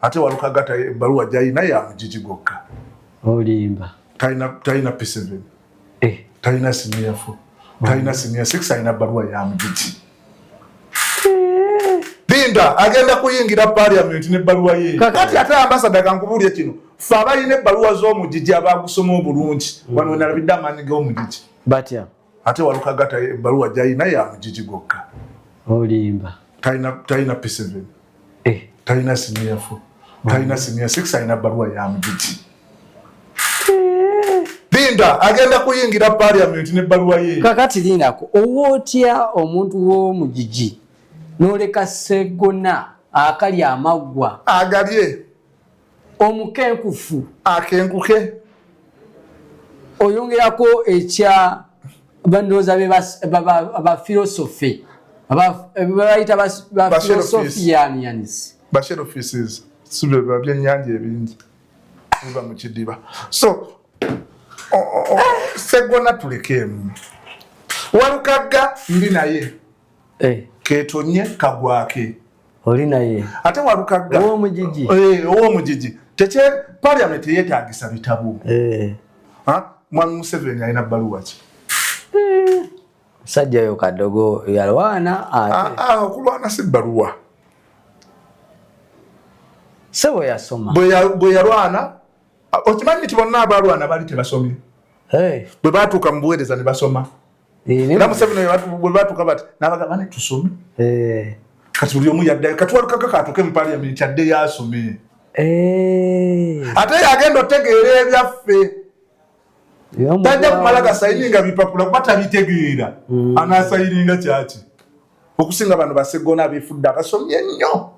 ate Walukagga ebbaluwa gy'alina ya Mugigi gwokka. Olimba. Talina P7. Talina senior 4. Talina senior 6 alina bbaluwa ya Mugigi. Linda agenda kuyingira parliament n'ebbaluwa ye. Kakati ate ambassador kankubuulye kino. Ffe abalina ebbaluwa z'Omugigi abagusoma obulungi. Wano nalabidde amaanyi g'Omugigi. Batya. Ate Walukagga ebbaluwa gy'alina ya Mugigi gwokka. Olimba. Talina P7. Talina senior 4. Talina senior 6 alina bbaluwa ya Mugigi. Linda agenda kuyingira parliament n'ebbaluwa ye. Kakati Lindako owootya omuntu w'Omugigi n'oleka Sseggona akali amaggwa agalye omukenkufu akenkuke oyongerako ekya bandooza ba philosophy bayita ba philosophians bashare offices sube babyennyanja ebingi biba mu kidiba so Sseggona tulekemu Walukagga ndi naye ketonye kagwake oli naye ate Walukagga ow'Omugigi tekye parliament yeetaagisa bitabu Mwami Museveni alina bbaluwa ki musajja yo kadogo yalwana ate okulwana si bbaluwa sebo yasoma bwe yalwana okimanyi nti bonna abalwana bali tebasomye bwe baatuuka mu buweereza ne basoma era Museveni bwe baatuuka bati n'abagamba ne tusome kati buli omu yaddayo kati Walukagga kaatuuke mu parliament addeyo asome ate yagenda otegeera ebyaffe tajja kumala gasayininga bipapula kuba tabitegeera anaasayininga kyaki okusinga bano Basseggona abeefudde abasomye nnyo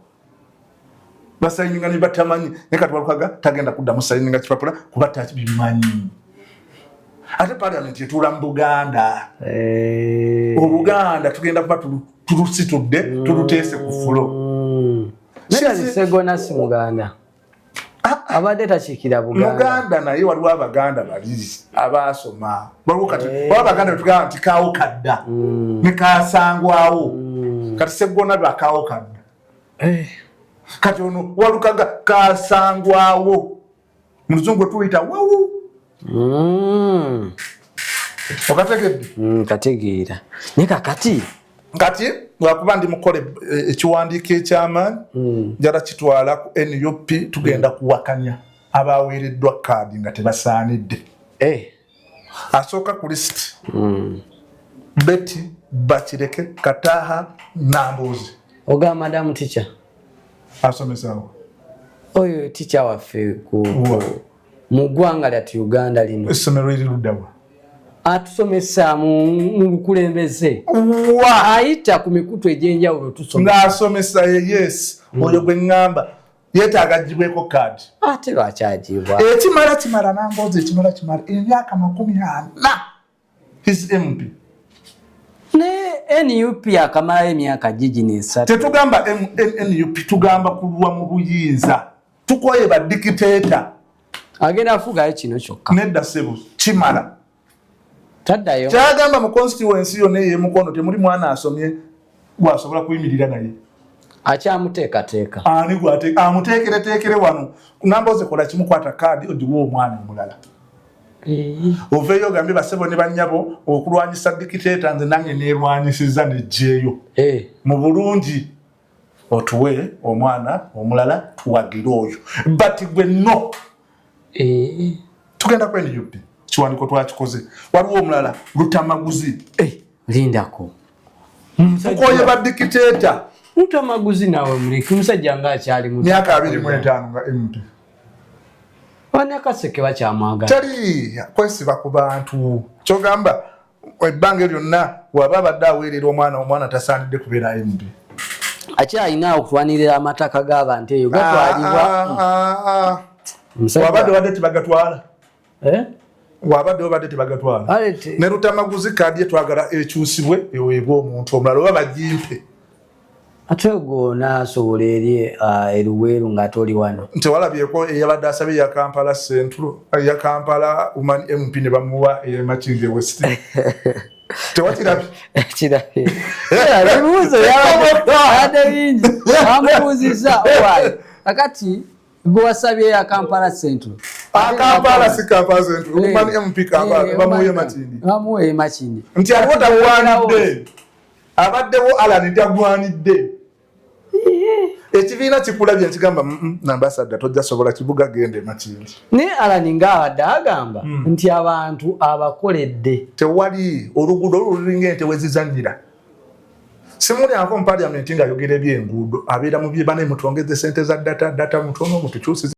basayininga ne batamanyi naye kati Walukagga tagenda kuddamu sayininga kipapula kuba takibimanyi ate parliament etuula mu Buganda Obuganda tugenda kuba tulusitudde tuluteese ku fulo Sseggona si Muganda abadde takiikira Muganda naye waliwo Abaganda babiri abaasoma waliwo kati Abaganda betugamba nti kaawo kadda ne kaasangwawo kati Sseggona bakaawo kadda kati ono Walukagga kaasangwawo mu Luzungu tuyita wawu okategedde kategeera naye kakati kati lwakuba ndi mukole ekiwandiiko eky'amaanyi njala kitwala ku NUP tugenda kuwakanya abaweereddwa kaadi nga tebasaanidde asooka ku lisiti Betty Bakireke Kataha Namboozi oga madamu teacher asomesawo oyo teacher waffe mu ggwanga lyatu Uganda lino essomero liri luddawa atusomesa mu bukulembeze ayita ku mikutu egy'enjawulo tusoma ng'asomesa yes oyo gwe ŋŋamba yeetaaga agibweko kaadi ate lwaki agibwa kimala Namboozi kimala emyaka 40 his MP ne NUP akamalayo emyaka gigi 3 tetugamba NUP tugamba kulwa mu buyinza tukoye badikiteeta agenda afugayo kino kyokka nedda ssebo kimala taddayo kyagamba mu constituency yonna ey'emukono temuli mwana asomye gwasobola kuyimirira naye akyamuteekateeka ani amuteekereteekere wano Namboozi kola kimukwata kaadi ogiwa omwana omulala oveeyo ogambye bassebo ne bannyabo okulwanyisa dikiteeta nze nange neerwanyisiza nejjeeyo mu bulungi otuwe omwana omulala tuwagire oyo but gwe no tugenda ku NUP kiwandiiko twakikoze waliwo omulala Lutamaguzi Lindako tukoye badikiteeta Lutamaguzi nawe muleke musajja nga akyali mu myaka 25 nga MP Wanakaseke bakyamwagala teri kwesiba ku bantu kyogamba ebbanga lyonna waba badde aweerera omwana tasaanidde kubeera MP akyalina okutwanirira amataka g'abantu eyo gatwalibwa wabadde tebagatwala wabadde tebagatwala ne Lutamaguzi kaadi etwagala ekyusibwe eweebwa omuntu omulala oba bagimpe ate go naasobola eri eruweeru ng'ate oli wano nti walabyeko eyabadde asabye ya Kampala Central ya Kampala Woman MP ne bamuwa Makindye West tewakirabye kirabye ebibuuzo yabadde bingi bamubuuzizza owaayi kakati gwasabye ya Kampala Central. Kampala si Kampala Central. Umani MP Kampala bamuye Makindi. Bamuye Makindi. Nti aliwo tagwanidde. Abaddewo Alan tagwanidde. Ekibiina kikulabye nkigamba n'ambassador tojja sobola kibuga gende Makindi. Ne Alan ng'abadde agamba nti abantu abakoledde. Tewali oluguudo olulinga ente wezizannyira. Simuli ako mu parliament nga yogera eby'enguudo abeera mu bye bane mutwongeze ssente za data mutono mutukyusize